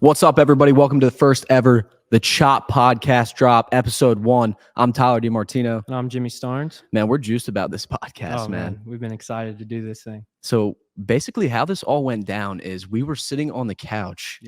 What's up, everybody? Welcome to the first ever The Chop Podcast Drop, Episode 1. I'm Tyler DeMartino. And I'm Jimmy Starnes. Man, we're juiced about this podcast, man. We've been excited to do this thing. So basically how this all went down is we were sitting on the couch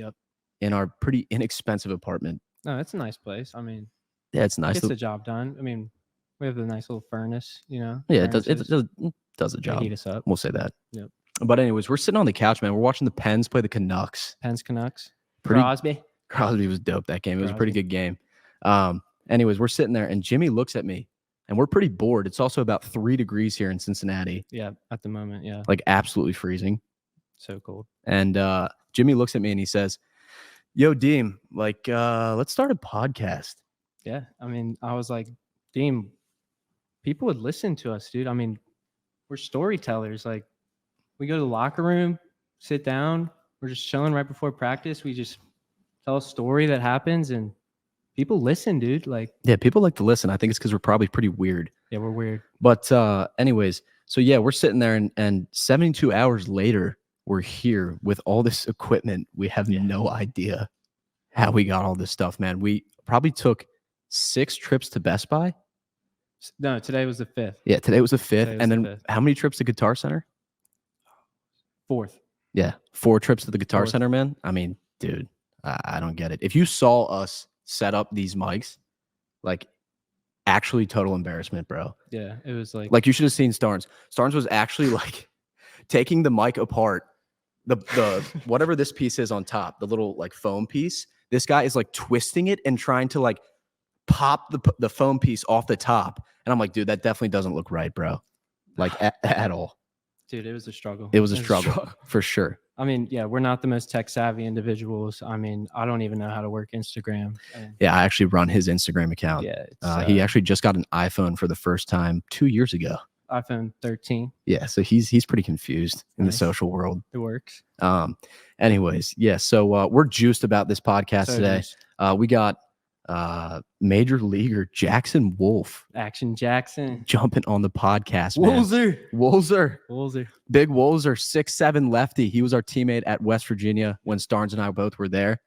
in our pretty inexpensive apartment. No, it's a nice place. I mean, yeah, it's nice. It gets the job done. I mean, we have a nice little furnace, you know. Yeah, it does the job. They heat us up. We'll say that. Yep. But anyways, we're sitting on the couch, man. We're watching the Pens play the Canucks. Canucks. Crosby was dope that game. It was a pretty good game. Anyways, we're sitting there and Jimmy looks at me and we're pretty bored. It's also about 3 degrees here in Cincinnati. Yeah, at the moment, yeah. Like absolutely freezing. So cold. And Jimmy looks at me and he says, "Yo, Deem, like let's start a podcast." Yeah. I mean, I was like, Deem, people would listen to us, dude. I mean, we're storytellers. Like, we go to the locker room, sit down, we're just chilling right before practice. We just tell a story that happens and people listen, dude. Like, yeah, people like to listen. I think it's because we're probably pretty weird. Yeah, we're weird. But anyways, so yeah, we're sitting there and 72 hours later, we're here with all this equipment. We have no idea how we got all this stuff, man. We probably took 6 trips to Best Buy. No, today was the 5th. Yeah, today was the 5th. And then how many trips to Guitar Center? 4th. Yeah, 4 trips to the Guitar Center, man. I mean, dude, I don't get it. If you saw us set up these mics, like, actually total embarrassment, bro. Yeah, it was like you should have seen Starnes. Starnes was actually like taking the mic apart, the whatever this piece is on top, the little like foam piece. This guy is like twisting it and trying to like pop the foam piece off the top. And I'm like, dude, that definitely doesn't look right, bro. Like at all. Dude, it was a struggle. It was a struggle for sure. I mean, yeah, we're not the most tech savvy individuals. I mean, I don't even know how to work Instagram. Yeah, I actually run his Instagram account. Yeah, he actually just got an iPhone for the first time 2 years ago. iPhone 13. Yeah, so he's pretty confused in the social world. It works. Anyways, yeah, so we're juiced about this podcast today. We got Major Leaguer Jackson Wolf. Action Jackson. Jumping on the podcast, man. Wolzer. Big Wolzer, 6'7" lefty. He was our teammate at West Virginia when Starnes and I both were there.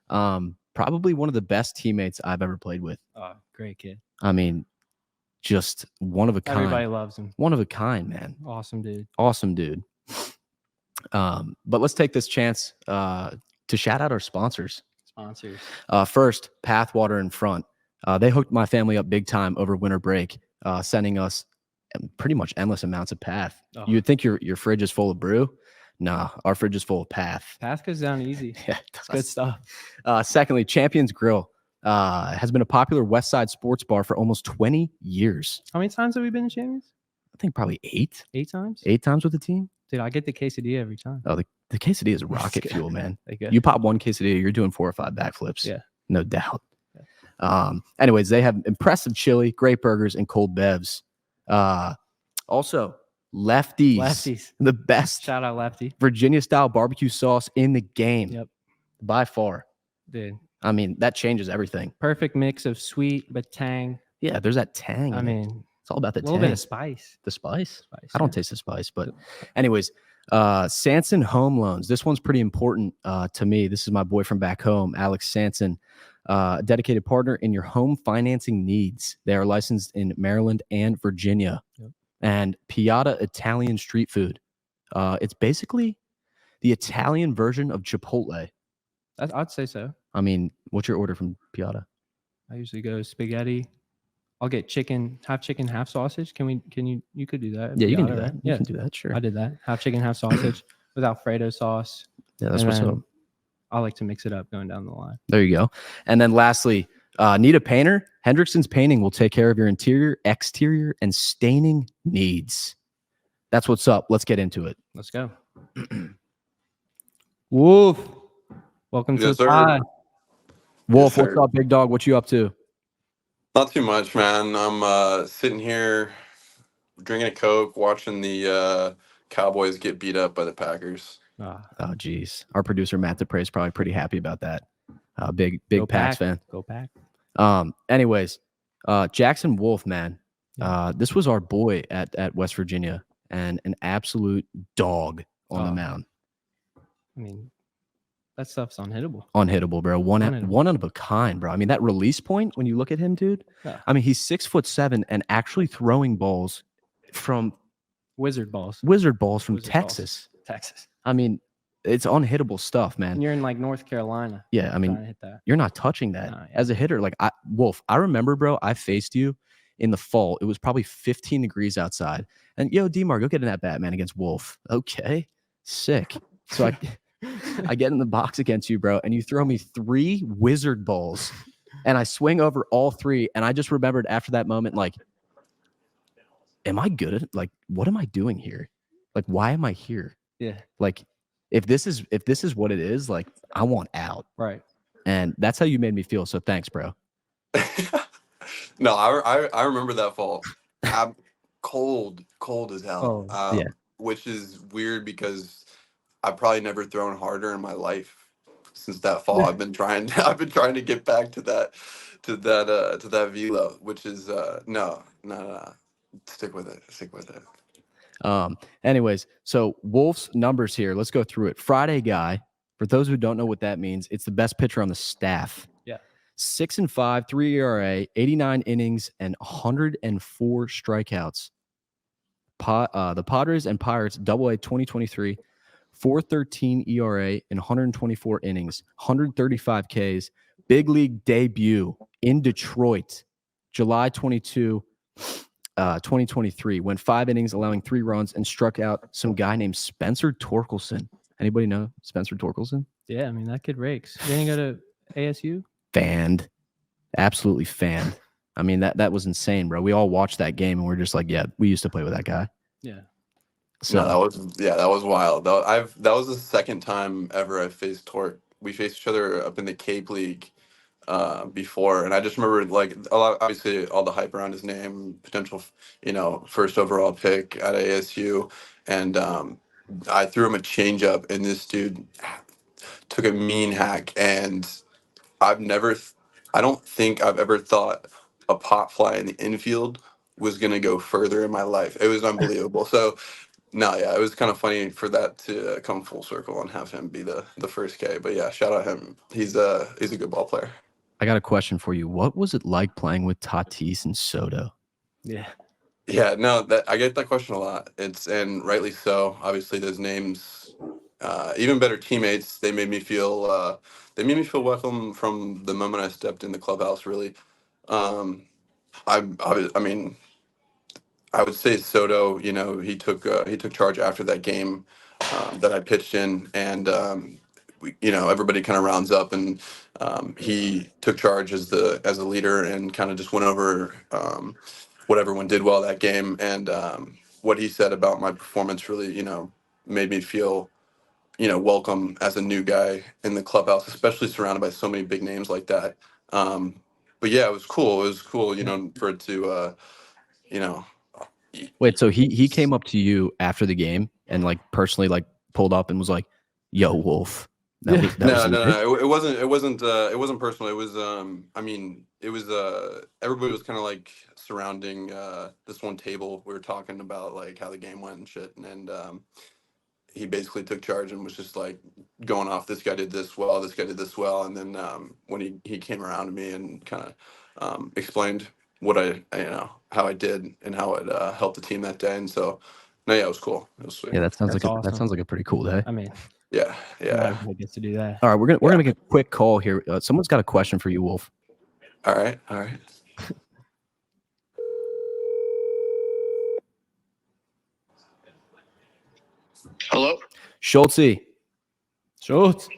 Probably one of the best teammates I've ever played with. Oh, great kid. I mean, just one of a kind. Everybody loves him. One of a kind, man. Awesome dude. But let's take this chance to shout out our sponsors. First, Pathwater in Front. They hooked my family up big time over winter break, sending us pretty much endless amounts of Path. You would think your fridge is full of brew. Nah, our fridge is full of Path. Path goes down easy. Yeah, it's good stuff. Secondly, Champions Grill has been a popular West Side sports bar for almost 20 years. How many times have we been to Champions? I think probably 8. 8 times? 8 times with the team. Dude, I get the quesadilla every time. Oh, the quesadilla is rocket fuel, man. You pop one quesadilla, you're doing 4 or 5 backflips. Yeah. No doubt. Yeah. Anyways, they have impressive chili, great burgers, and cold bevs. Also, Lefties. The best. Shout out Lefty. Virginia-style barbecue sauce in the game. Yep. By far. Dude. I mean, that changes everything. Perfect mix of sweet but tang. Yeah, there's that tang. I mean, it's all about the tang. A little bit of spice. The spice? I don't taste the spice, but anyways, Sanson Home Loans. This one's pretty important to me. This is my boy from back home, Alex Sanson, a dedicated partner in your home financing needs. They are licensed in Maryland and Virginia. Yep. And Piatta Italian street food. It's basically the Italian version of Chipotle. I'd say so. I mean, what's your order from Piatta? I usually go spaghetti. I'll get half chicken, half sausage. You could do that. Yeah, you can do that. You can do that, sure. I did that. Half chicken, half sausage with Alfredo sauce. Yeah, that's what's up. I like to mix it up going down the line. There you go. And then lastly, need a painter? Hendrickson's Painting will take care of your interior, exterior, and staining needs. That's what's up. Let's get into it. Let's go. Wolf. Welcome to the pod. Wolf, what's up, big dog? What you up to? Not too much, man. I'm sitting here drinking a Coke, watching the Cowboys get beat up by the Packers. Oh, geez. Our producer, Matt DePrey, is probably pretty happy about that. Big Pats fan. Go Pack. Anyways, Jackson Wolf, man. This was our boy at West Virginia and an absolute dog on the mound. I mean, That stuff's unhittable. Unhittable, bro. One of a kind, bro. I mean, that release point, when you look at him, dude, Yeah. I mean, he's 6'7" and actually throwing balls from Wizard balls. from Wizard balls. Texas. Texas. I mean, it's unhittable stuff, man. And you're in like North Carolina. Yeah, I trying mean, to hit that. you're not touching that No, yeah. as a hitter. Like, Wolf, I remember, bro, I faced you in the fall. It was probably 15 degrees outside. And, yo, DeMar, go get in that bat, man, against Wolf. Okay, sick. So I get in the box against you, bro, and you throw me 3 wizard balls, and I swing over all 3. And I just remembered after that moment, like, am I good at, like, what am I doing here? Like, why am I here? Yeah. Like, if this is what it is, like, I want out. Right. And that's how you made me feel. So thanks, bro. No, I remember that fall. I'm cold as hell. Oh, yeah. Which is weird because I've probably never thrown harder in my life since that fall. I've been trying to get back to that velo, which is no. Stick with it. Anyways, so Wolf's numbers here. Let's go through it. Friday guy. For those who don't know what that means, it's the best pitcher on the staff. Yeah. 6-5, 3 ERA, 89 innings, and 104 strikeouts. The Padres and Pirates AA 2023, 4.13 ERA and 124 innings, 135 Ks. Big league debut in Detroit, July 22, 2023. Went 5 innings, allowing 3 runs, and struck out some guy named Spencer Torkelson. Anybody know Spencer Torkelson? Yeah, I mean, that kid rakes. You didn't go to ASU? Fanned. Absolutely fanned. I mean, that was insane, bro. We all watched that game and we're just like, yeah, we used to play with that guy. Yeah. So No, that was wild. That was the second time ever I faced Torque. We faced each other up in the Cape League before, and I just remember like obviously all the hype around his name, potential, first overall pick at ASU, and I threw him a changeup, and this dude took a mean hack, and I don't think I've ever thought a pop fly in the infield was gonna go further in my life. It was unbelievable. So no, yeah, it was kind of funny for that to come full circle and have him be the first K. But yeah, shout out him. He's a good ball player. I got a question for you. What was it like playing with Tatis and Soto? Yeah. Yeah, no, that I get that question a lot. And rightly so. Obviously, those names, even better teammates. They made me feel welcome from the moment I stepped in the clubhouse. Really, I mean, I would say Soto. He took charge after that game that I pitched in, and everybody kind of rounds up, and he took charge as the leader and kind of just went over what everyone did well that game, and what he said about my performance really made me feel welcome as a new guy in the clubhouse, especially surrounded by so many big names like that. But yeah, it was cool. It was cool, for it to Wait, so he came up to you after the game and like personally like pulled up and was like, "Yo, Wolf." No. It wasn't personal. It was I mean, it was everybody was kind of like surrounding this one table. We were talking about like how the game went and shit, and he basically took charge and was just like going off. This guy did this well. This guy did this well, and then when he came around to me and kind of explained what how I did and how it helped the team that day, and so no, yeah, it was cool. It was sweet. Yeah, that sounds That's that awesome. sounds like a pretty cool day. I mean, Yeah. not everybody gets to do that. All right, we're gonna make a quick call here. Someone's got a question for you, Wolf. All right. Hello? Schultz. Schultz.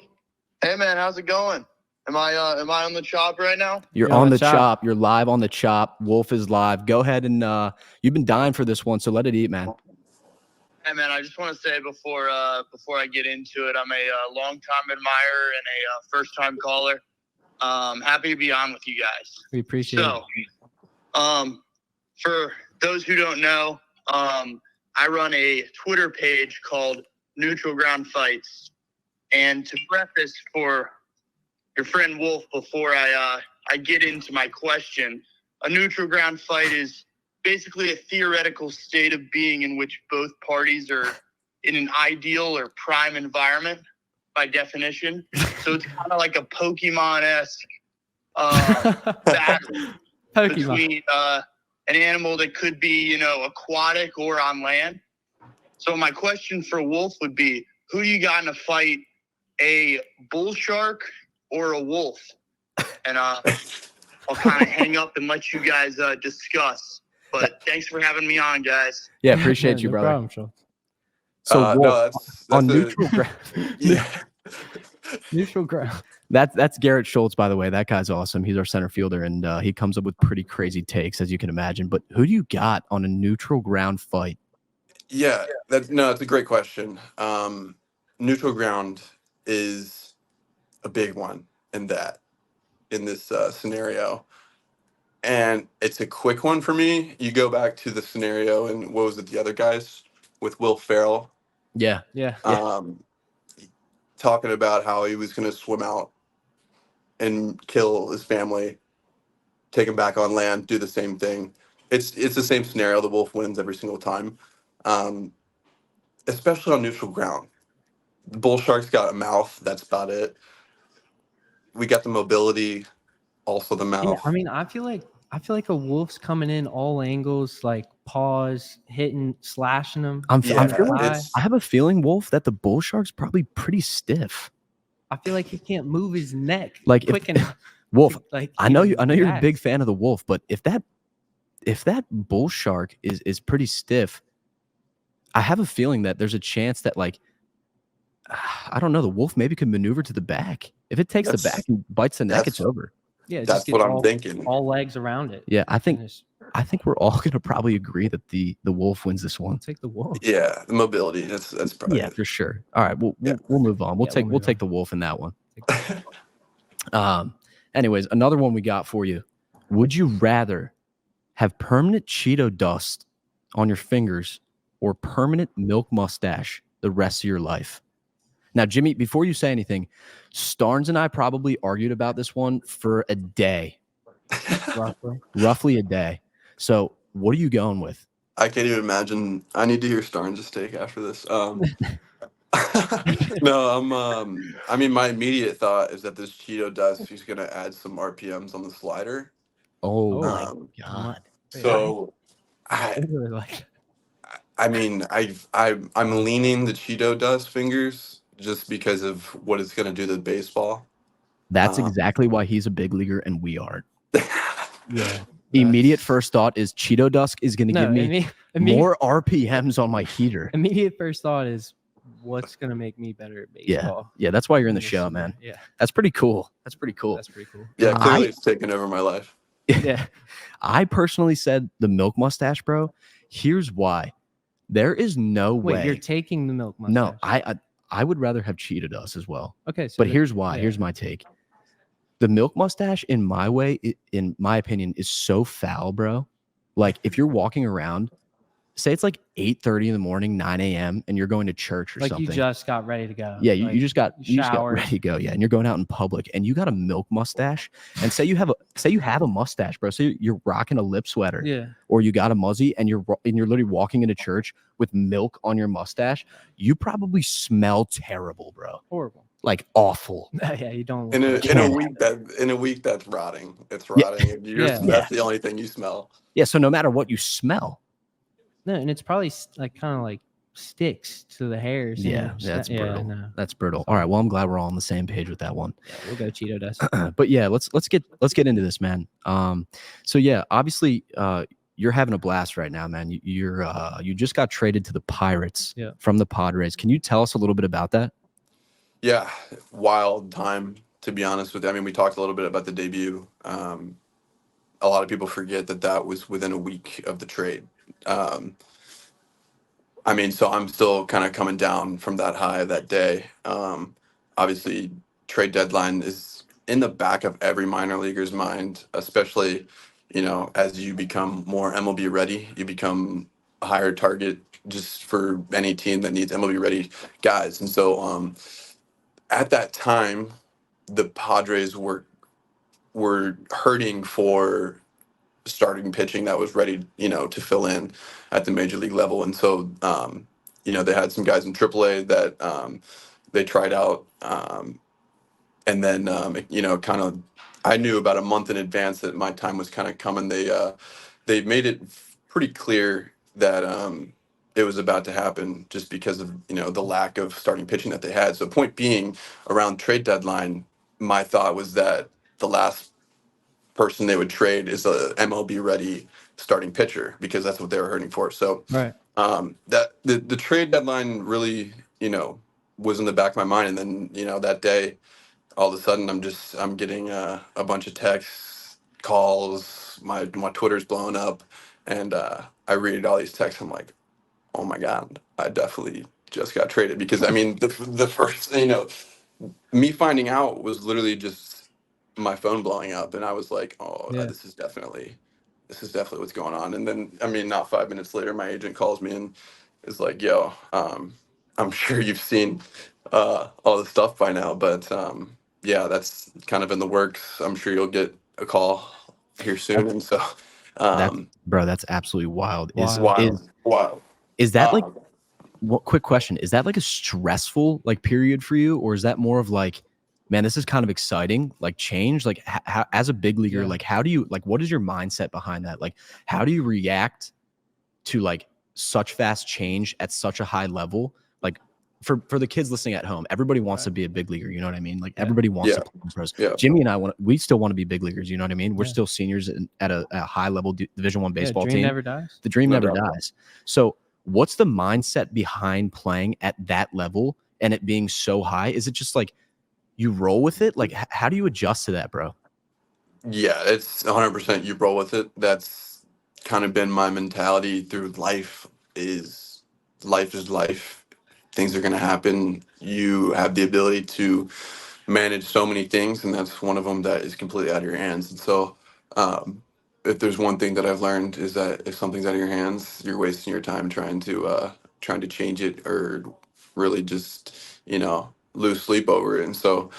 Hey man, how's it going? Am I on the chop right now? You're on the chop. You're live on the chop. Wolf is live. Go ahead and you've been dying for this one, so let it eat, man. Hey man, I just want to say before I get into it, I'm a longtime admirer and a first-time caller. Happy to be on with you guys. We appreciate it. For those who don't know, I run a Twitter page called Neutral Ground Fights. And to preface for your friend Wolf, before I get into my question, a neutral ground fight is basically a theoretical state of being in which both parties are in an ideal or prime environment. by definition. So it's kind of like a Pokemon-esque battle Pokemon. between an animal that could be, aquatic or on land. So my question for Wolf would be, who do you got in a fight, a bull shark or a wolf? And I'll kind of hang up and let you guys discuss. But thanks for having me on, guys. Yeah, appreciate you, no brother. problem, Schultz. So no, Wolf, that's on a- neutral ground. Yeah. Neutral ground. That's Garrett Schultz, by the way. That guy's awesome. He's our center fielder, and he comes up with pretty crazy takes, as you can imagine. But who do you got on a neutral ground fight? Yeah, that's a great question. Neutral ground is a big one in this scenario, and it's a quick one for me. You go back to the scenario, and what was it? The other guys with Will Ferrell, Yeah. Yeah. talking about how he was going to swim out and kill his family, take him back on land, do the same thing. It's the same scenario. The wolf wins every single time. Especially on neutral ground. The bull shark's got a mouth. That's about it. We got the mobility, also the mouth. Yeah, I mean, I feel like a wolf's coming in all angles, like paws, hitting, slashing them. I Yeah, feel like it's- I have a feeling, Wolf, that the bull shark's probably pretty stiff. I feel like he can't move his neck Like, if- quick enough. Wolf, Like I know even you're a big react. fan of the wolf, but if that bull shark is pretty stiff, I have a feeling that there's a chance that, like, I don't know, the wolf maybe could maneuver to the back. If it takes the That's- back and bites the neck, that's- it's over. Yeah, it That's just what gets I'm thinking. all legs around it. Yeah, I think And just we're all gonna probably agree that the wolf wins this one. take the wolf. Yeah, the mobility. That's probably Yeah, for sure. All right, we'll move on. We'll Yeah, take we'll move take the wolf in that one. Anyways, another one we got for you. Would you rather have permanent Cheeto dust on your fingers or permanent milk mustache the rest of your life? Now, Jimmy, before you say anything, Starnes and I probably argued about this one for a day, roughly a day. So, what are you going with? I can't even imagine. I need to hear Starnes' take after this. No, I mean, my immediate thought is that this Cheeto dust, he's gonna add some RPMs on the slider. Oh, my Um, God. So, I Really like mean, I'm leaning the Cheeto dust fingers just because of what it's gonna do to baseball. That's exactly why he's a big leaguer and we aren't. yeah. Immediate first thought is Cheeto dust is going to give me more RPMs on my heater. Immediate first thought is what's gonna make me better at baseball. Yeah, that's why you're in the This show, year. man. Yeah, That's pretty cool. That's pretty cool. that's pretty cool. Yeah, clearly I- it's taken over my life. Yeah. I personally said the milk mustache, bro. Here's why. There is no Wait, way. you're taking the milk mustache? No, I would rather have Cheeto dust as well. Okay, so But here's why. yeah. Here's my take. The milk mustache, in my my opinion, is so foul, bro. Like, if you're walking around, say it's like 8:30 in the morning, 9 a.m., and you're going to church or like something. you just got ready to go. Yeah, you Like, just got showered. ready to go. Yeah, and you're going out in public, and you got a milk mustache. And say you have a mustache, bro. So you're rocking a lip sweater, Yeah. or you got a muzzy, and you're literally walking into church with milk on your mustache. You probably smell terrible, bro. Horrible. Like awful. Yeah, you don't. In look a like in a week that's rotting. It's rotting. And Yeah. That's the only thing you smell. Yeah. So no matter what you smell, No, and it's probably like kind of like sticks to the hairs. yeah, and that's brutal. no. That's brutal. All right. Well, I'm glad we're all on the same page with that one. Yeah, we'll go Cheeto dust. But yeah, let's get into this, man. So yeah, obviously, you're having a blast right now, man. You just got traded to the Pirates from the Padres. Can you tell us a little bit about that? Yeah, wild time, to be honest with you. I mean, we talked a little bit about the debut. A lot of people forget that was within a week of the trade. I mean, so I'm still kind of coming down from that high that day. Obviously, trade deadline is in the back of every minor leaguer's mind, especially, as you become more MLB ready, you become a higher target just for any team that needs MLB ready guys. And so at that time, the Padres were hurting for starting pitching that was ready, to fill in at the major league level. And so, they had some guys in AAA that they tried out, and then kind of I knew about a month in advance that my time was kind of coming. They made it pretty clear that it was about to happen just because of the lack of starting pitching that they had. So point being, around trade deadline, my thought was that the last person they would trade is a MLB ready starting pitcher, because that's what they were hurting for. So Right. that the trade deadline really was in the back of my mind, and then that day, all of a sudden I'm getting a bunch of texts, calls, my Twitter's blowing up, and I read all these texts. I'm like, oh my god, I definitely just got traded. Because I mean, the first me finding out was literally just my phone blowing up, and I was like, oh, Yeah. this is definitely what's going on. And then, I mean, not 5 minutes later, my agent calls me and is like, yo, I'm sure you've seen all this stuff by now, but yeah, that's kind of in the works. I'm sure you'll get a call here soon. And so That's absolutely wild. wild. Is that like, Um, quick question, is that like a stressful like period for you, or is that more of like, man, this is kind of exciting, like change, like how, as a big leaguer, Yeah. like how do you, like, what is your mindset behind that? Like, how do you react to like such fast change at such a high level? Like for the kids listening at home, everybody wants to be a big leaguer. You know what I mean? Like everybody wants to play in pros. Yeah. Jimmy and I we still want to be big leaguers. You know what I mean? We're Yeah. still seniors at a high level Division I baseball dream team. never dies. The dream No never doubt. dies. So what's the mindset behind playing at that level and it being so high? Is it just like you roll with it? Like how do you adjust to that, bro? Yeah, it's 100% you roll with it. That's kind of been my mentality through life. Is life. Things are going to happen. You have the ability to manage so many things, and that's one of them that is completely out of your hands. And so, if there's one thing that I've learned, is that if something's out of your hands, you're wasting your time trying to change it, or really just lose sleep over it. And so,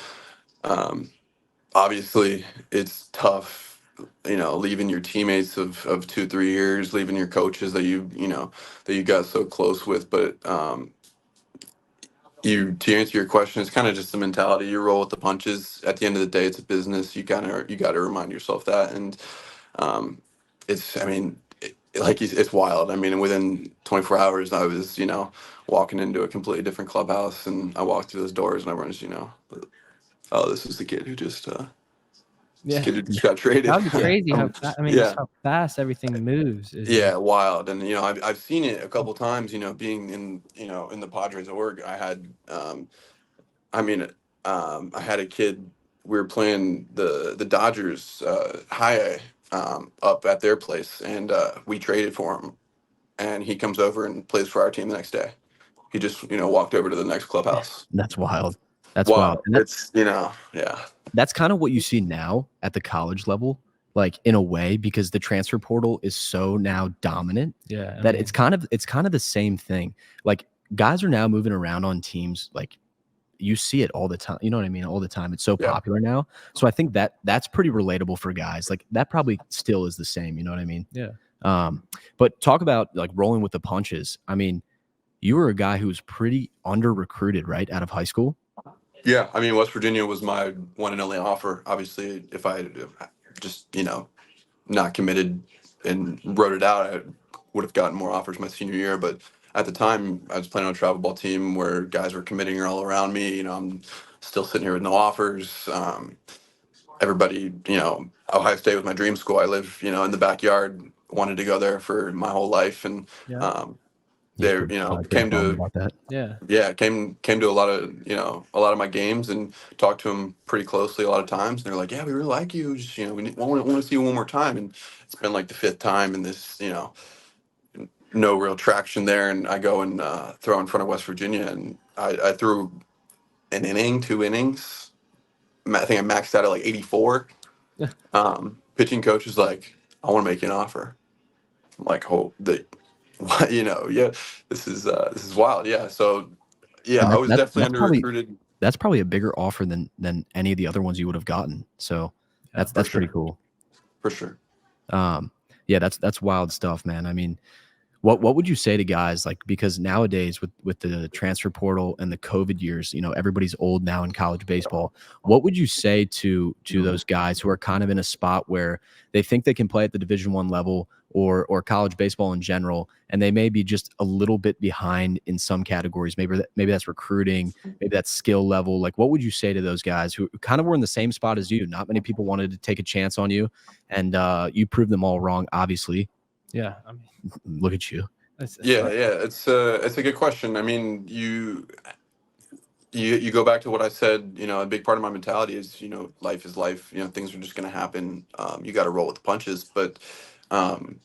obviously, it's tough, leaving your teammates of 2-3 years, leaving your coaches that you got so close with. But to answer your question, it's kind of just the mentality. You roll with the punches. At the end of the day, it's a business. You got to remind yourself that. And it's, I mean, it's wild. I mean, within 24 hours, I was walking into a completely different clubhouse, and I walked through those doors, and everyone's oh, this is the kid who just Yeah. this kid who just got traded. That'd be crazy. Just how fast everything moves. Yeah, wild. And I've seen it a couple times. Being in the Padres org, I had I had a kid. We were playing the Dodgers high up at their place, and we traded for him. And he comes over and plays for our team the next day. He just walked over to the next clubhouse. That's wild. That's Wow. wild. And It's yeah. that's kind of what you see now at the college level, like in a way, because the transfer portal is so now dominant that it's kind of the same thing. Like guys are now moving around on teams, like you see it all the time. You know what I mean? All the time. It's so popular now. So I think that's pretty relatable for guys. Like that probably still is the same. You know what I mean? Yeah. But talk about like rolling with the punches. I mean, you were a guy who was pretty under recruited, right? Out of high school. Yeah, I mean, West Virginia was my one and only offer. Obviously, if I just not committed and wrote it out, I would have gotten more offers my senior year. But at the time, I was playing on a travel ball team where guys were committing all around me. I'm still sitting here with no offers. Everybody, Ohio State was my dream school. I live, in the backyard. Wanted to go there for my whole life, and they, came to about that. came to a lot of my games and talked to him pretty closely a lot of times. And they're like, yeah, we really like you. Just, we want to see you one more time. And it's been like the fifth time, and this, no real traction there. And I go and throw in front of West Virginia, and I threw an inning, 2 innings. I think I maxed out at like 84. Pitching coach is like, I want to make you an offer. I'm like, this is wild. Yeah. So yeah, I was definitely under recruited. That's probably a bigger offer than any of the other ones you would have gotten. So that's pretty cool. For sure. Yeah, that's wild stuff, man. I mean, What would you say to guys, like, because nowadays with the transfer portal and the COVID years, you know, everybody's old now in college baseball. What would you say to those guys who are kind of in a spot where they think they can play at the Division I level or college baseball in general, and they may be just a little bit behind in some categories? Maybe that's recruiting, maybe that's skill level. Like, what would you say to those guys who kind of were in the same spot as you? Not many people wanted to take a chance on you, and you proved them all wrong, obviously. Yeah, I mean, Look at you. Yeah, it's a good question. I mean, you go back to what I said. You know, a big part of my mentality is, you know, life is life. You know, things are just going to happen. You got to roll with the punches. But um,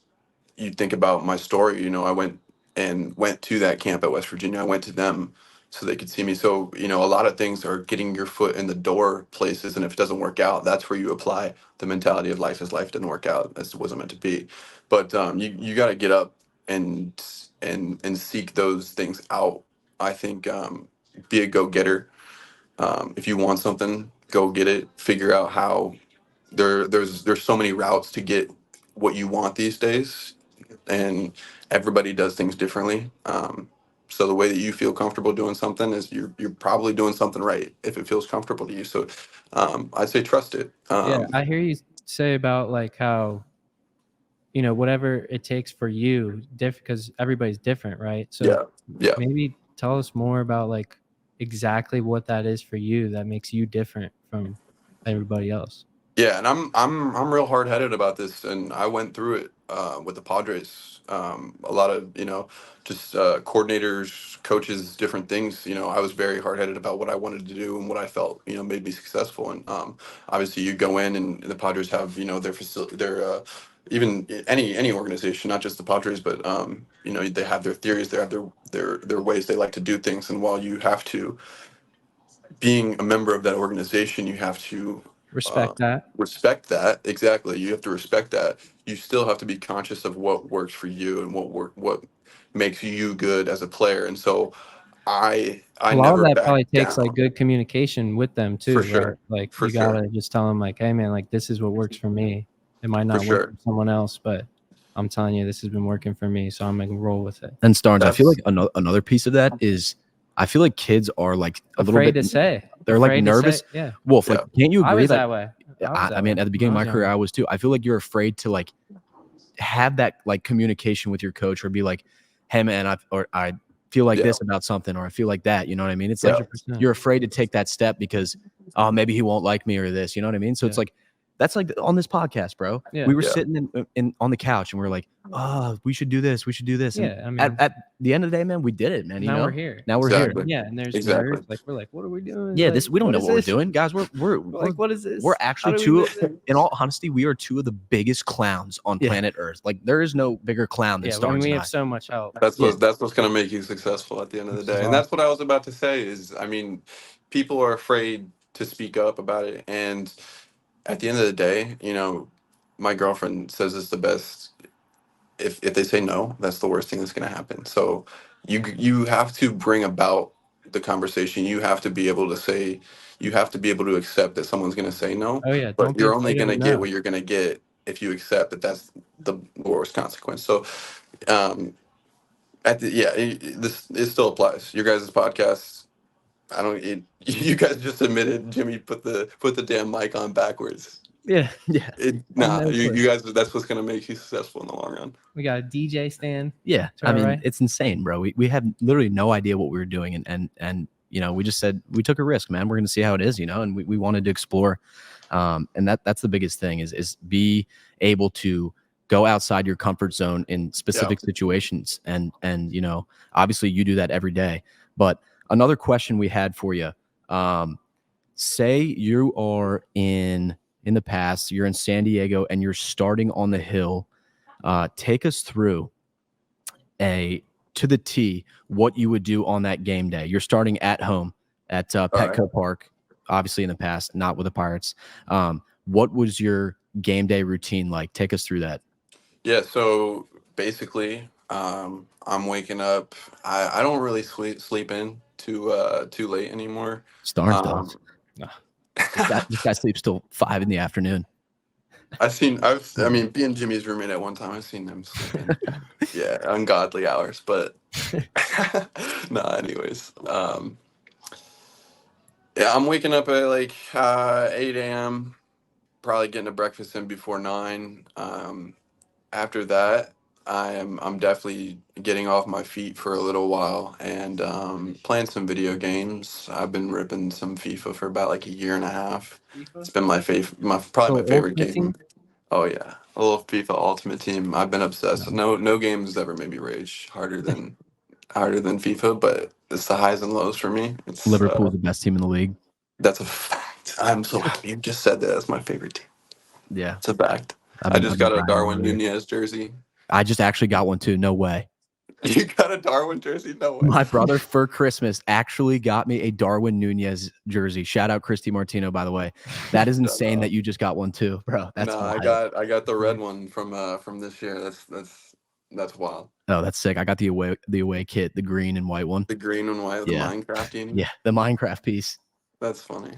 you think about my story. You know, I went to that camp at West Virginia. I went to them so they could see me. So, you know, a lot of things are getting your foot in the door places, and if it doesn't work out, that's where you apply the mentality of life is life. Didn't work out as it wasn't meant to be. But you got to get up and seek those things out. I think be a go-getter. If you want something, go get it. Figure out how. There's so many routes to get what you want these days, and everybody does things differently. So the way that you feel comfortable doing something is you're probably doing something right if it feels comfortable to you. So I'd say trust it. Yeah, I hear you say about like how, you know, whatever it takes for you, because everybody's different, right? So yeah. maybe tell us more about like exactly what that is for you that makes you different from everybody else. Yeah, and I'm real hard headed about this, and I went through it with the Padres. A lot of, you know, just coordinators, coaches, different things. You know, I was very hard headed about what I wanted to do and what I felt, you know, made me successful. And obviously, you go in, and the Padres have, you know, their facility, their even any organization, not just the Padres, but you know, they have their theories, they have their ways they like to do things, and while you have to, being a member of that organization, you have to Respect that. respect that. Exactly, you have to respect that. You still have to be conscious of what works for you and what makes you good as a player. And so I A lot of never that back probably takes down. like good communication with them too, For sure. right? Like For you sure. gotta just tell them like, hey man, like this is what works for me. It might For not work sure. for someone else, but I'm telling you, this has been working for me, so I'm gonna roll with it. And Starnes, I feel That's like another piece of that is I feel like kids are like a little Afraid bit, to say. they're like Afraid to say- nervous. Yeah. Wolf, Yeah. like, can't you I agree was that? that way. I mean, at the beginning of my career, I was too. I feel like you're afraid to like have that like communication with your coach or be like, hey man, I feel like Yeah. this about something, or I feel like that. You know what I mean? It's Yeah. like 100%. you're afraid to take that step because maybe he won't like me or this. You know what I mean? So it's like that's like on this podcast, bro. Yeah. We were Yeah. sitting in on the couch and we are like, we should do this. We should do this. And Yeah, I mean, at the end of the day, man, we did it, man. You now know, we're here. now we're Exactly. here. Yeah, and there's Exactly. nerds. Like we're like, what are we doing? Yeah, Like, this we don't know is what we're this? doing, guys. We're We're like, what is this? we're How actually do we two. miss it? In all honesty, we are two of the biggest clowns on planet Earth. Like there is no bigger clown than Yeah, Starnes I mean, we and I. have so much help. That's what's going to make you successful at the end of the Which is day. And that's what I was about to say is, I mean, people are afraid to speak up about it. And at the end of the day, you know, my girlfriend says it's the best. If they say no, that's the worst thing that's going to happen. So you have to bring about the conversation. You have to be able to say, you have to be able to accept that someone's going to say no. Oh yeah, But don't be you're only afraid of going to a get no. what you're going to get if you accept that that's the worst consequence. So um, this still applies. Your guys' podcast. I don't. You guys just admitted Jimmy put the damn mic on backwards. Yeah, You guys. That's what's gonna make you successful in the long run. we got a DJ stand. Yeah, To I our mean, right. it's insane, bro. We had literally no idea what we were doing, and you know, we just said we took a risk, man. We're gonna see how it is, you know, and we wanted to explore, and that's the biggest thing is be able to go outside your comfort zone in specific situations, and you know, obviously you do that every day. But another question we had for you, say you are in the past, you're in San Diego, and you're starting on the hill. Take us through to the T what you would do on that game day. You're starting at home at Petco Park, obviously in the past, not with the Pirates. What was your game day routine like? Take us through that. Yeah. So basically, I'm waking up. I don't really sleep in too late anymore. Starnes does. This guy sleeps till 5 in the afternoon. I mean, being Jimmy's roommate at one time, I've seen them sleeping. Yeah, ungodly hours, but anyways. Yeah, I'm waking up at like 8 a.m., probably getting a breakfast in before 9. After that, I'm definitely getting off my feet for a little while and playing some video games. I've been ripping some FIFA for about like a year and a half. It's FIFA? been probably my So favorite Ultimate Team? game. Oh yeah, a little FIFA Ultimate Team. I've been obsessed. No games ever made me rage harder than FIFA, but it's the highs and lows for me. It's Liverpool, the best team in the league. That's a fact. I'm so happy you just said that. That's my favorite team. Yeah, It's a fact. I've I been just I've been got a grinding Darwin over here. Nunez jersey. I just actually got one too. No way. You got a Darwin jersey? No way. My brother for Christmas actually got me a Darwin Nunez jersey. Shout out DeMartino, by the way. That is insane that you just got one too, bro. That's No, wild. I got the red one from this year. That's wild. Oh, that's sick. I got the away kit, the green and white one. The green and white, the Yeah. Minecraft uni. Yeah, the Minecraft piece. That's funny.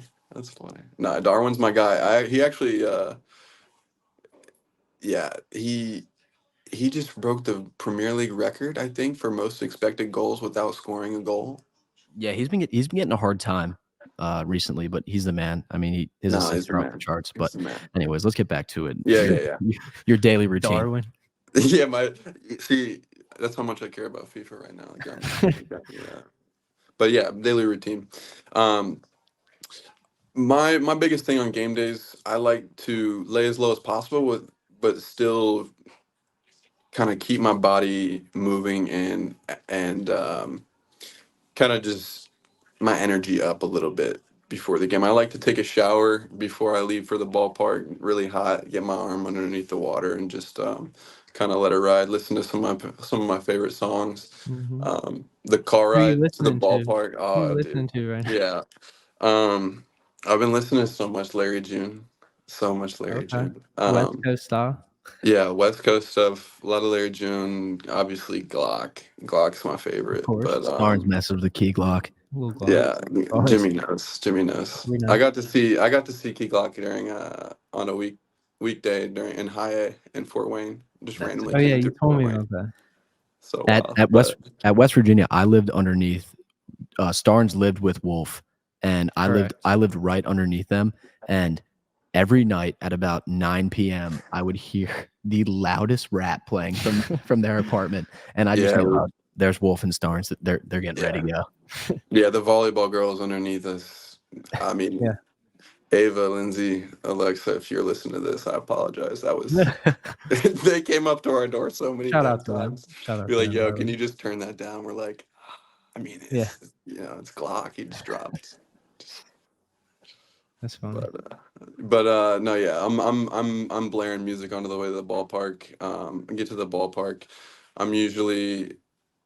No, Darwin's my guy. He actually he just broke the Premier League record, I think, for most expected goals without scoring a goal. Yeah, he's been getting a hard time recently, but he's the man. I mean, his he's assists the are off man. the charts. He's But the man. anyways, let's get back to it. Yeah. Your daily routine. Darwin. Yeah, see, that's how much I care about FIFA right now. Yeah. But yeah, daily routine. My biggest thing on game days, I like to lay as low as possible but still kind of keep my body moving and kind of just my energy up a little bit before the game. I like to take a shower before I leave for the ballpark, really hot, get my arm underneath the water, and just kind of let it ride. Listen to some of my favorite songs. Mm-hmm. The car Who are you ride to the listening to? ballpark. Who are you Oh, listening dude. to right now? Yeah. I've been listening to so much Larry June. So much Larry Okay. June. West Coast style. Yeah, West Coast stuff. A lot of Larry June. Obviously, Glock. Glock's my favorite. Of course. But Starnes messes with the key Glock. Little Glock. yeah, Jimmy knows. We know. I got to see Key Glock during on a weekday during in High A in Fort Wayne. Just randomly Oh yeah, came you through told Fort me Wayne. about that. So At West Virginia, I lived underneath. Starnes lived with Wolf, and I lived right underneath them. And every night at about 9 p.m., I would hear the loudest rap playing from their apartment, and I just knew, there's Wolf and Starnes. They're getting ready to go. Yeah, the volleyball girls underneath us. I mean, Yeah. Ava, Lindsay, Alexa, if you're listening to this, I apologize. That was they came up to our door so many Shout out to times. them. Shout out Be to like, them, yo, by the can way. you just turn that down? We're like, I mean, it's Glock. He just dropped. That's funny. But no, yeah, I'm blaring music on the way to the ballpark. I get to the ballpark. I'm usually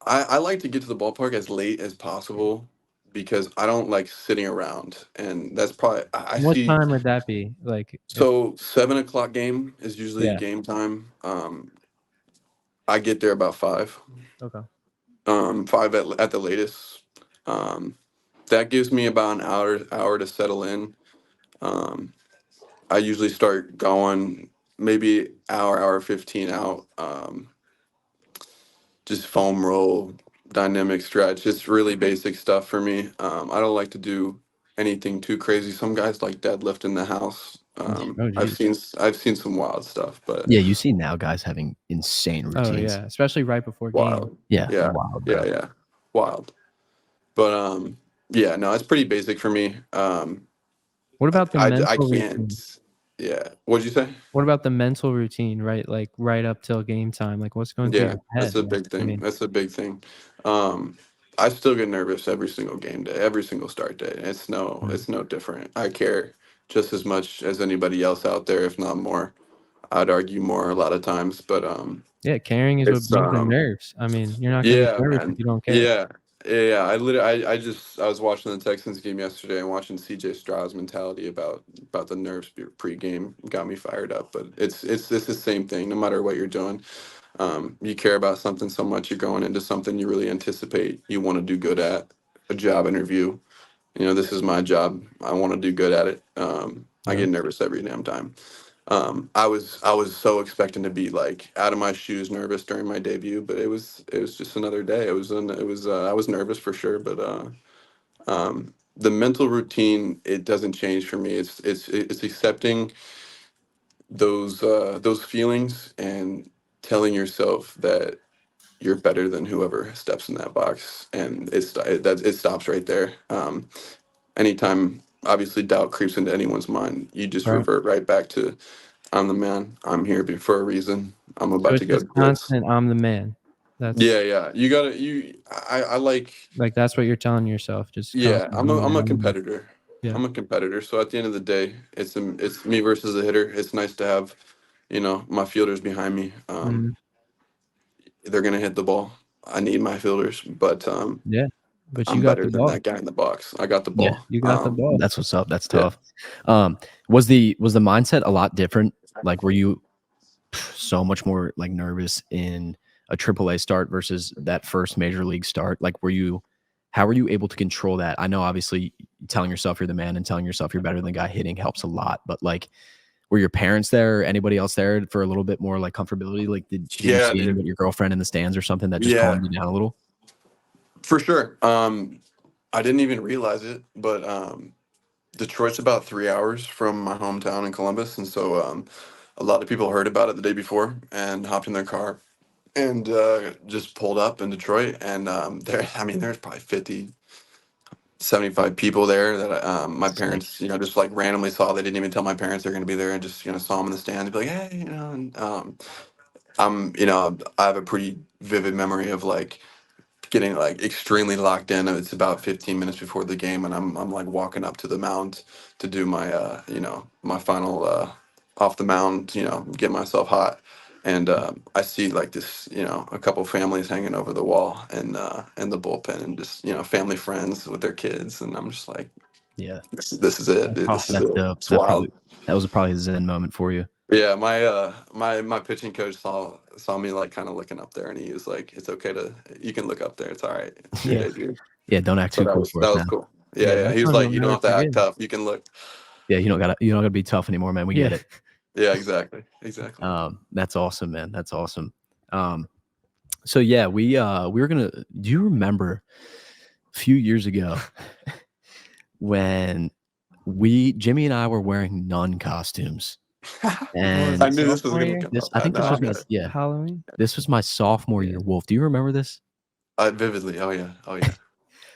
I like to get to the ballpark as late as possible because I don't like sitting around, and that's probably I What see. time would that be? Like So 7 o'clock game is usually game time. I get there about 5. Okay. 5 at the latest. That gives me about an hour to settle in. I usually start going maybe hour 15 out. Just foam roll, dynamic stretch. Just really basic stuff for me. I don't like to do anything too crazy. Some guys like deadlift in the house. I've seen some wild stuff, but Yeah, you see now guys having insane routines. Oh yeah, especially right before wild. game. Yeah, wild, bro. Yeah, wild. But yeah, no, it's pretty basic for me. What about the I mental can't. routine? Yeah. What'd you say? What about the mental routine, right? Like right up till game time. Like what's going through Yeah, your head? that's a big thing. I mean, That's a big thing. I still get nervous every single game day, every single start day. It's no different. I care just as much as anybody else out there, if not more. I'd argue more a lot of times, but yeah, caring is what it's brings the nerves. I mean, you're not gonna be nervous man. if you don't care. Yeah. I was watching the Texans game yesterday and watching CJ Stroud's mentality about the nerves pre-game got me fired up. But it's the same thing. No matter what you're doing, you care about something so much, you're going into something you really anticipate you want to do good at. A job interview. This is my job. I want to do good at it. I get nervous every damn time. I was so expecting to be like out of my shoes, nervous during my debut, but it was just another day. I was nervous for sure, but the mental routine, it doesn't change for me. It's accepting those feelings and telling yourself that you're better than whoever steps in that box, and it stops right there. Anytime obviously doubt creeps into anyone's mind, you just Right. revert right back to I'm the man. I'm here for a reason. I'm So about it's to go just to this. constant. I'm the man. That's Yeah. You gotta you. I like. like that's what you're telling yourself. Just Yeah, constant, I'm a I'm the man. competitor. Yeah. I'm a competitor. So at the end of the day, it's me versus the hitter. It's nice to have, my fielders behind me. Mhm. They're gonna hit the ball. I need my fielders, but Yeah. But you I'm got better the than ball. that guy in the box. I got the Yeah, ball. You got the ball. that's what's up. That's Yeah. tough. Was the mindset a lot different? Like, were you so much more like nervous in a AAA start versus that first major league start? Like, how were you able to control that? I know obviously telling yourself you're the man and telling yourself you're better than the guy hitting helps a lot, but like, were your parents there or anybody else there for a little bit more like comfortability? Like, did you Yeah, see dude. your girlfriend in the stands or something that just Yeah, calmed you down a little? for sure. I didn't even realize it, but Detroit's about 3 hours from my hometown in Columbus, and so a lot of people heard about it the day before and hopped in their car and just pulled up in Detroit. And there's probably 50, 75 people there that my Sick. parents, just like randomly saw. They didn't even tell my parents they're going to be there, and just saw them in the stands. Be like, hey, and I have a pretty vivid memory of like getting like extremely locked in. It's about 15 minutes before the game, and I'm like walking up to the mound to do my my final off the mound, get myself hot. And I see like this, a couple families hanging over the wall and the bullpen, and just family friends with their kids, and I'm just like, Yeah, this is it, dude. Oh, This is that's it. dope. It's wild. That was probably a zen moment for you. Yeah, my pitching coach saw me like kind of looking up there, and he was like, "It's okay you can look up there. It's all right. It's your Yeah. debut." Yeah, don't act So too that cool was for that us was now. cool. Yeah, Yeah. that's He was one like, you'll "You don't never have to act forget. tough. You can look." Yeah, you don't gotta be tough anymore, man. We Yeah. get it. Yeah, exactly. That's awesome, man. That's awesome. So yeah, we were gonna. Do you remember a few years ago when Jimmy and I were wearing nun costumes? And I knew this was Sophomore gonna year? come this, up. I think this I was my got it. Halloween. this was my sophomore year. Yeah. Wolf, do you remember this? Vividly. Oh yeah.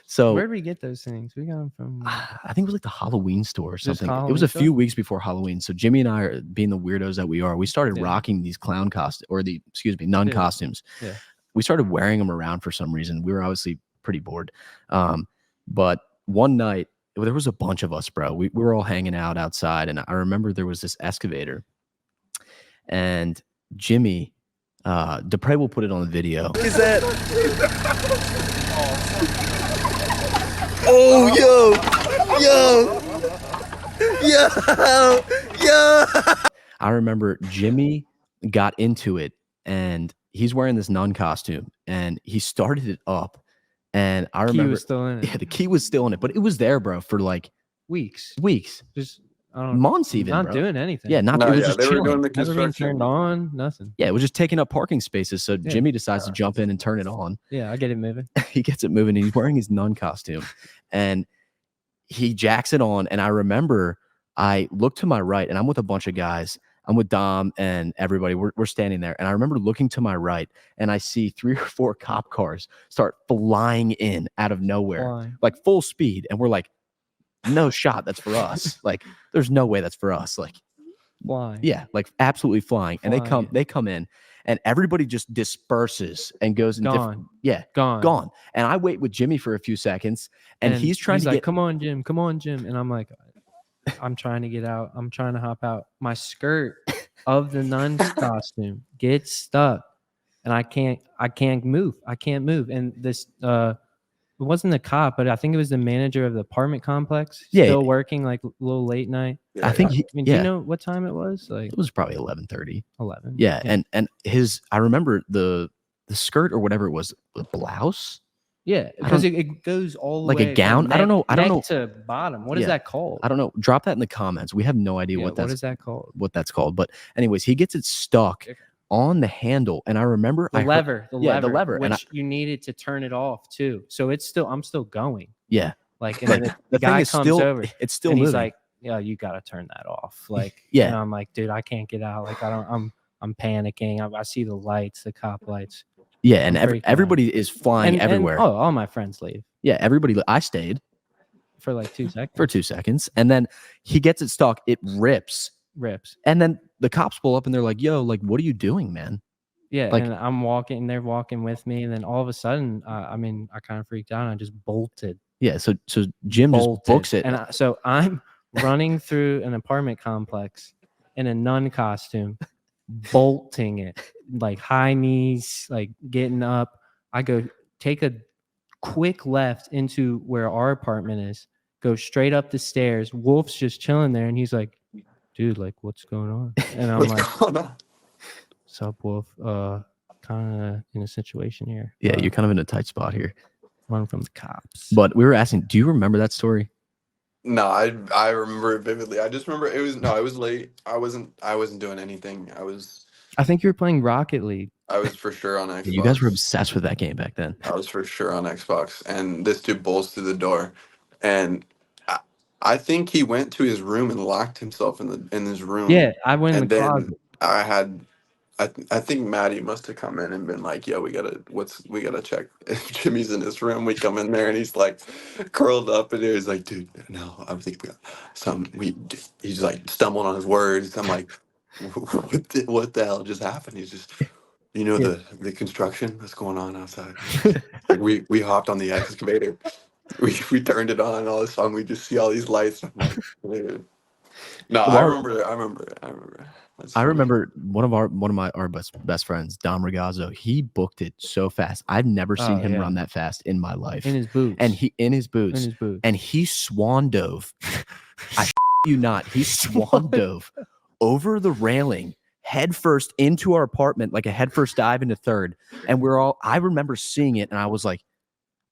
So Where did we get those things? We got them from I think it was like the Halloween store or Just something. It was Halloween a few store? weeks before Halloween. So Jimmy and I, are being the weirdos that we are, we started Yeah. rocking these clown costumes, or nun Yeah. costumes. Yeah. We started wearing them around for some reason. We were obviously pretty bored. But one night, there was a bunch of us, bro. We were all hanging out outside, and I remember there was this excavator, and Jimmy, Dupre will put it on the video. Is that? Oh, yo. I remember Jimmy got into it, and he's wearing this nun costume, and he started it up, and I Key remember was still in it. yeah, the key was still in it, but it was there, bro, for like Weeks. just I don't months even, not bro. doing anything. Yeah, it was just they were chilling. doing the Never been construction. turned on. Nothing. Yeah, it was just taking up parking spaces. So Yeah. Jimmy decides to jump in and turn it on. Yeah, I get it moving. He gets it moving, and he's wearing his nun costume, and he jacks it on. And I remember I looked to my right, and I'm with a bunch of guys. I'm with Dom and everybody. We're standing there, and I remember looking to my right, and I see 3 or 4 cop cars start flying in out of nowhere, Flying. like full speed, and we're like, "No shot, that's for us." Like, there's no way that's for us. Like, Flying. yeah, like absolutely flying. And Flying. they come in, and everybody just disperses and goes in different. Yeah, gone. And I wait with Jimmy for a few seconds, and he's trying to like, get. come on, Jim. And I'm like, I'm trying to get out. I'm trying to hop out. My skirt of the nun's costume gets stuck, and I can't move. I can't move. And this it wasn't the cop, but I think it was the manager of the apartment complex. Yeah. Still working like a little late night. Yeah, I think. I mean, do you know what time it was? Like it was probably 11:30. 11. Yeah, and I remember the skirt or whatever it was, the blouse Yeah, because it goes all the like way a gown. from I don't know. neck to bottom. What is Yeah. that called? I don't know. Drop that in the comments. We have no idea Yeah, what what is that called? what that's called. But anyways, he gets it stuck on the handle, and I remember The lever, and which you needed to turn it off too. So I'm still going. yeah, Like, and then the the guy thing is comes still over, it's still and he's moving. like, "Yeah, you got to turn that off." Like, Yeah. and I'm like, "Dude, I can't get out. Like, I'm panicking. I see the lights, the cop lights." Yeah, and I'm freaking out. everybody is flying everywhere. And, all my friends leave Yeah, everybody. I stayed for like 2 seconds. for 2 seconds, and then he gets it stuck. It rips, and then the cops pull up, and they're like, "Yo, like, what are you doing, man?" Yeah, Like- and I'm walking, they're walking with me, and then all of a sudden, I kind of freaked out, and I just bolted. Yeah, so Jim just books it, and so I'm running through an apartment complex in a nun costume, bolting it, like high knees, like getting up. I go take a quick left into where our apartment is, go straight up the stairs. Wolf's just chilling there, and he's like, "Dude, like, what's going on?" And I'm What's like, going on? "Sup, Wolf? Kind of in a situation here. Yeah, you're kind of in a tight spot here. Run from the cops." But we were asking, do you remember that story? No, I remember it vividly. I just remember it was late. I wasn't doing anything. I think you were playing Rocket League. I was for sure on Xbox. You guys were obsessed with that game back then. I was for sure on Xbox, and this dude bolts through the door, and I think he went to his room and locked himself in his room. Yeah, I went in and the then closet. I think Maddie must have come in and been like, "Yo, we gotta check if Jimmy's in his room." We come in there and he's like curled up in there. He's like, "Dude, no, I think we got some." He's like stumbling on his words. I'm like, what the hell just happened?" He's just, the construction that's going on outside. Like we hopped on the excavator, we turned it on, and all of a sudden we just see all these lights. I'm like, "Dude." No, I remember. I remember one of our best friends, Dom Ragazzo. He booked it so fast. I've never seen him run that fast in my life. In his boots. And and he swan dove. I you not. He swan dove over the railing head first into our apartment, like a head first dive into third. And I remember seeing it, and I was like,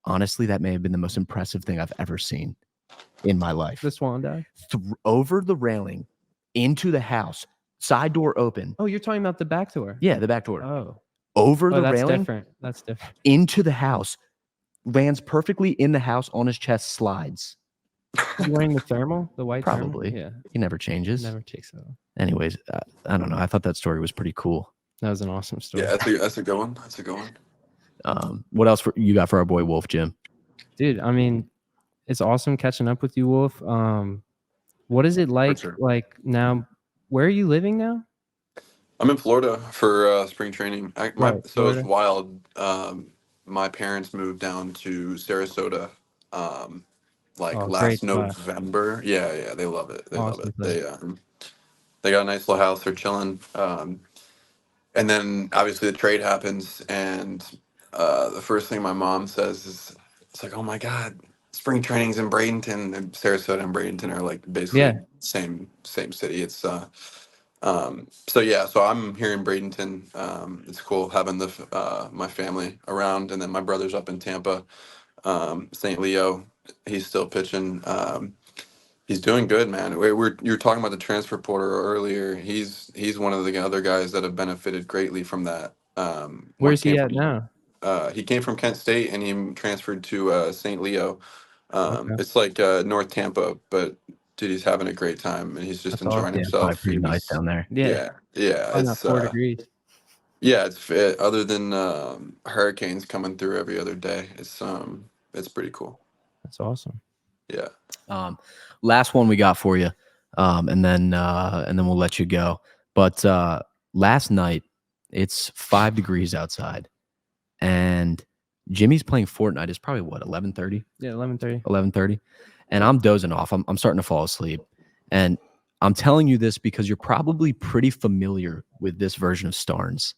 honestly, that may have been the most impressive thing I've ever seen in my life. The swan dive? Over the railing into the house. Side door open. Oh, you're talking about the back door? Yeah, the back door. Oh. Over the that's railing. That's different. Into the house. Lands perfectly in the house on his chest, slides. Is he wearing the thermal? The white Probably. thermal? Yeah. He never changes. Never takes that off. Anyways, I don't know. I thought that story was pretty cool. That was an awesome story. Yeah, that's a good one. That's a good one. What else you got for our boy Wolf, Jim? Dude, I mean, it's awesome catching up with you, Wolf. What is it like? Sure. Like now, where are you living now? I'm in Florida for spring training. So Florida. it's wild. My parents moved down to Sarasota last November. Yeah, they love it. They love it. They got a nice little house. They're chilling. And then obviously the trade happens, and the first thing my mom says is, "It's like, oh my God, spring training's in Bradenton." And Sarasota and Bradenton are like basically same city. It's so I'm here in Bradenton. It's cool having my family around, and then my brother's up in Tampa, St. Leo. He's still pitching. He's doing good, man. You were talking about the transfer portal earlier. He's one of the other guys that have benefited greatly from that. Where's he at now? He came from Kent State and he transferred to St. Leo. Okay. It's like North Tampa, but dude, he's having a great time and he's just enjoying himself. It's pretty nice down there. Yeah. It's 4 degrees. Yeah, it's other than hurricanes coming through every other day. It's pretty cool. That's awesome. Yeah. Last one we got for you, and then we'll let you go. But last night it's 5 degrees outside, and Jimmy's playing Fortnite. It's probably what, 11:30? Yeah, 11:30. 11:30, and I'm dozing off. I'm starting to fall asleep, and I'm telling you this because you're probably pretty familiar with this version of Starnes,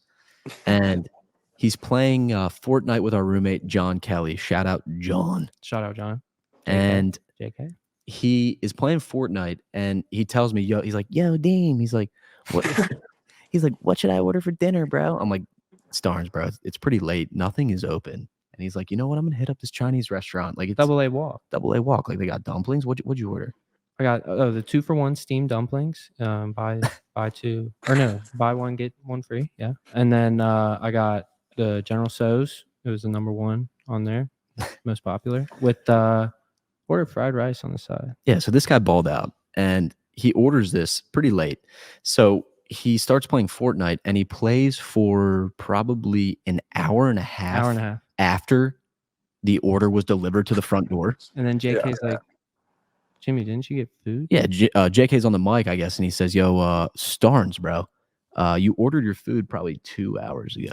and he's playing Fortnite with our roommate John Kelly. Shout out John. Shout out John. JK. And JK. he is playing Fortnite, and he tells me, he's like, "Yo, Dean," he's like, "What?" He's like, "What should I order for dinner, bro?" I'm like, "Starnes, bro, it's pretty late. Nothing is open. And he's like, you know what? I'm gonna hit up this Chinese restaurant. Like it's Double A walk. double A walk. Like they got dumplings. What'd you order? I got the 2-for-1 steamed dumplings. Buy two, or no, buy one get one free. Yeah, and then I got the General Tso's. It was the number one on there, most popular, with ordered fried rice on the side. Yeah. So this guy balled out, and he orders this pretty late. So he starts playing Fortnite, and he plays for probably an hour and a half. Hour and a half. After the order was delivered to the front door. And then JK's like, Jimmy, didn't you get food? Yeah, JK's on the mic, I guess, and he says, yo, Starnes, bro, you ordered your food probably 2 hours ago.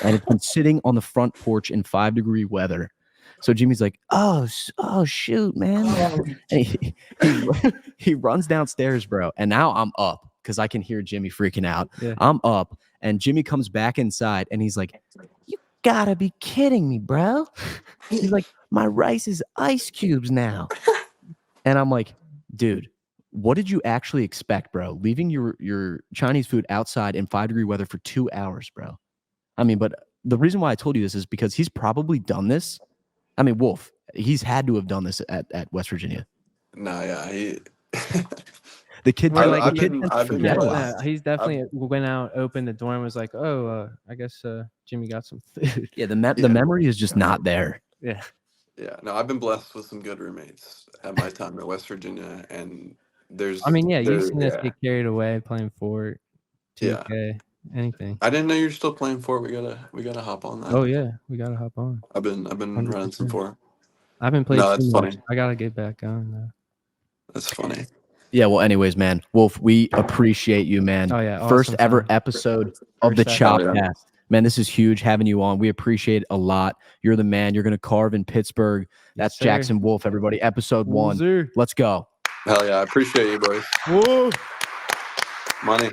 And it's been sitting on the front porch in 5-degree weather. So Jimmy's like, oh, shoot, man. And he runs downstairs, bro. And now I'm up because I can hear Jimmy freaking out. Yeah. I'm up, and Jimmy comes back inside, and he's like, you gotta be kidding me, bro. He's like, my rice is ice cubes now. And I'm like, dude, what did you actually expect, bro? Leaving your Chinese food outside in 5-degree weather for 2 hours, bro. I mean, but the reason why I told you this is because he's probably done this. I mean, Wolf, he's had to have done this at West Virginia. No, yeah, The kid, Well, like, I've the kid been- tends to I've been forget a blessed. lot. He's definitely went out, opened the door, and was like, oh, I guess Jimmy got some food. Yeah, the memory is just not there. Yeah. Yeah, no, I've been blessed with some good roommates at my time at West Virginia, and there's. I mean, yeah, you've there- seen us yeah. get carried away playing Fort, Yeah. 2K, anything. I didn't know you're still playing Fort. We gotta hop on that. Oh yeah, we gotta hop on. I've been running some 100%. Fort. I haven't played. No, that's too much. funny. I gotta get back on though. That's funny. Yeah, well, anyways, man, Wolf, we appreciate you, man. Oh, yeah, First awesome ever time. episode of the First Chop ever. Cast. Man, this is huge having you on. We appreciate it a lot. You're the man. You're gonna carve in Pittsburgh. That's sir. Jackson Wolf, everybody. Episode 1. Loser. Let's go. Hell yeah, I appreciate you, boys. Woo. Money.